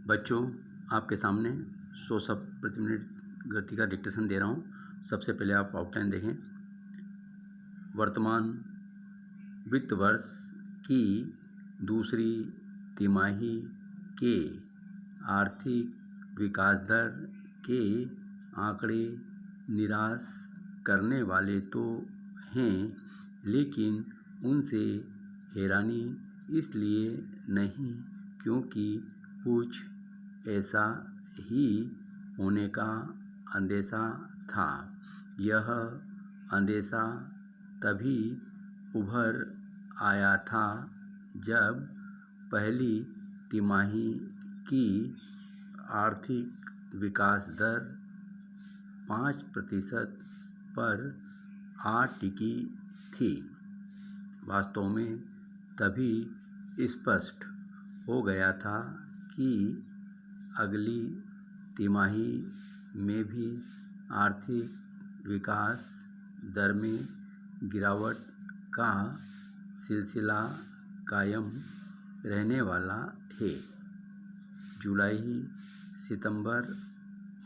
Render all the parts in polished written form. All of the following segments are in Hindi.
बच्चों, आपके सामने 100 शब्द प्रति मिनट गति का डिक्टेशन दे रहा हूँ। सबसे पहले आप आउटलाइन देखें। वर्तमान वित्त वर्ष की दूसरी तिमाही के आर्थिक विकास दर के आंकड़े निराश करने वाले तो हैं, लेकिन उनसे हैरानी इसलिए नहीं क्योंकि कुछ ऐसा ही होने का अंदेशा था। यह अंदेशा तभी उभर आया था जब पहली तिमाही की आर्थिक विकास दर 5% पर आ टिकी थी। वास्तव में तभी स्पष्ट हो गया था कि अगली तिमाही में भी आर्थिक विकास दर में गिरावट का सिलसिला कायम रहने वाला है। जुलाई सितंबर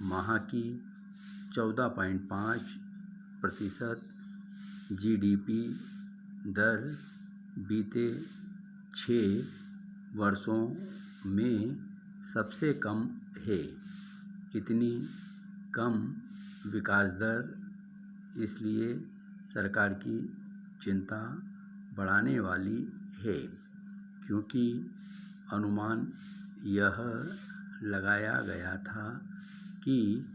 माह की 14.5% जीडीपी दर बीते 6 वर्षों में सबसे कम है। इतनी कम विकास दर इसलिए सरकार की चिंता बढ़ाने वाली है क्योंकि अनुमान यह लगाया गया था कि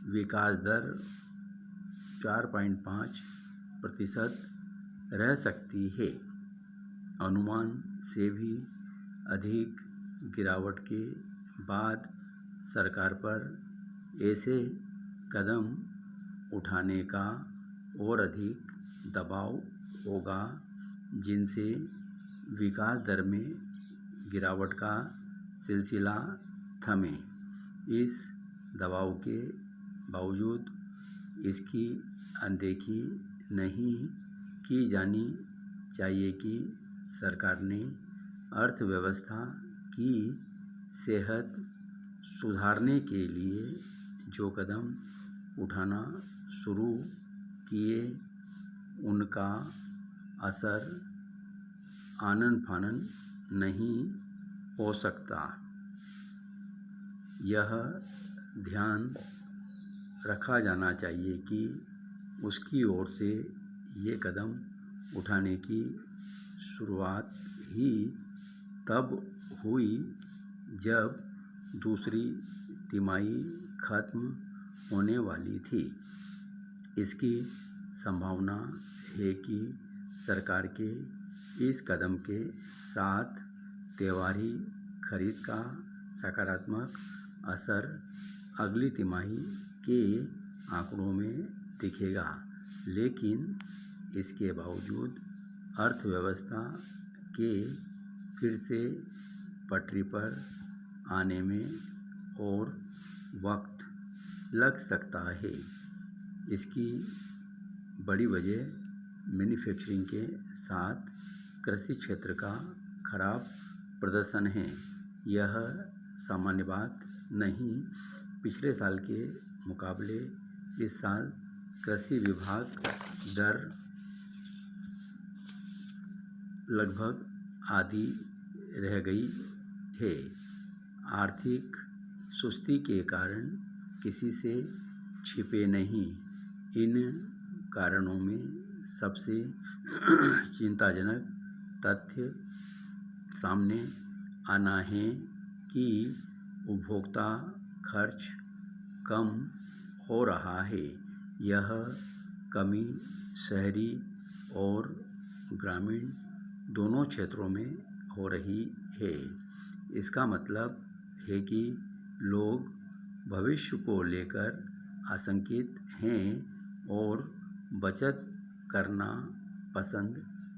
विकास दर 4.5% रह सकती है। अनुमान से भी अधिक गिरावट के बाद सरकार पर ऐसे कदम उठाने का और अधिक दबाव होगा जिनसे विकास दर में गिरावट का सिलसिला थमे। इस दबाव के बावजूद इसकी अनदेखी नहीं की जानी चाहिए कि सरकार ने अर्थव्यवस्था की सेहत सुधारने के लिए जो कदम उठाना शुरू किए उनका असर आनन-फानन नहीं हो सकता। यह ध्यान रखा जाना चाहिए कि उसकी ओर से ये कदम उठाने की शुरुआत ही तब हुई जब दूसरी तिमाही खत्म होने वाली थी। इसकी संभावना है कि सरकार के इस कदम के साथ त्योहारी खरीद का सकारात्मक असर अगली तिमाही के आंकड़ों में दिखेगा, लेकिन इसके बावजूद अर्थव्यवस्था के फिर से पटरी पर आने में और वक्त लग सकता है। इसकी बड़ी वजह मैन्युफैक्चरिंग के साथ कृषि क्षेत्र का खराब प्रदर्शन है। यह सामान्य बात नहीं। पिछले साल के मुकाबले इस साल कृषि विभाग दर लगभग आधी रह गई है। आर्थिक सुस्ती के कारण किसी से छिपे नहीं। इन कारणों में सबसे चिंताजनक तथ्य सामने आना है कि उपभोक्ता खर्च कम हो रहा है। यह कमी शहरी और ग्रामीण दोनों क्षेत्रों में हो रही है। इसका मतलब है कि लोग भविष्य को लेकर आशंकित हैं और बचत करना पसंद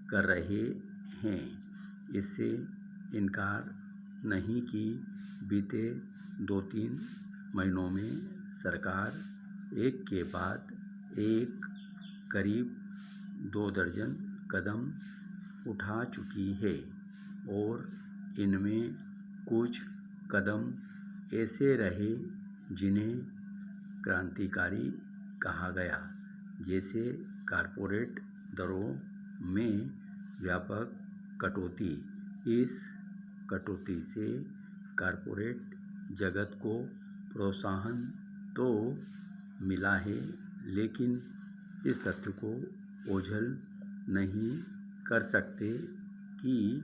कर रहे हैं। इससे इनकार नहीं कि बीते 2-3 महीनों में सरकार एक के बाद एक करीब 2 दर्जन कदम उठा चुकी है और इनमें कुछ कदम ऐसे रहे जिन्हें क्रांतिकारी कहा गया, जैसे कॉरपोरेट दरों में व्यापक कटौती। इस कटौती से कॉरपोरेट जगत को प्रोत्साहन तो मिला है, लेकिन इस तथ्य को ओझल नहीं कर सकते कि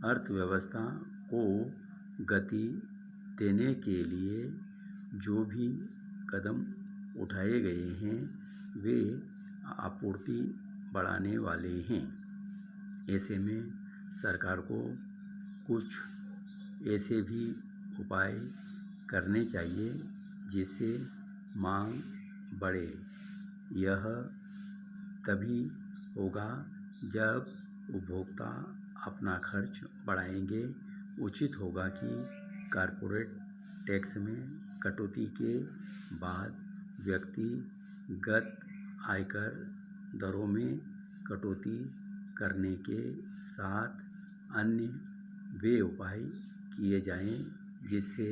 अर्थव्यवस्था को गति देने के लिए जो भी कदम उठाए गए हैं वे आपूर्ति बढ़ाने वाले हैं। ऐसे में सरकार को कुछ ऐसे भी उपाय करने चाहिए जिससे मांग बढ़े। यह तभी होगा जब उपभोक्ता अपना खर्च बढ़ाएंगे। उचित होगा कि कॉरपोरेट टैक्स में कटौती के बाद व्यक्तिगत आयकर दरों में कटौती करने के साथ अन्य वे उपाय किए जाएं जिससे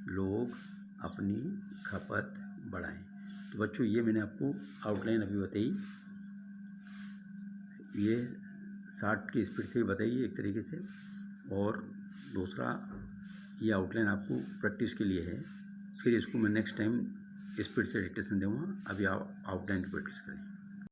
लोग अपनी खपत बढ़ाएं। तो बच्चों, ये मैंने आपको आउटलाइन अभी बताई, ये 60 की स्पीड से बताइए एक तरीके से, और दूसरा ये आउटलाइन आपको प्रैक्टिस के लिए है। फिर इसको मैं नेक्स्ट टाइम स्पीड से डिक्टेशन दूँगा। अभी आप आउटलाइन की प्रैक्टिस करें।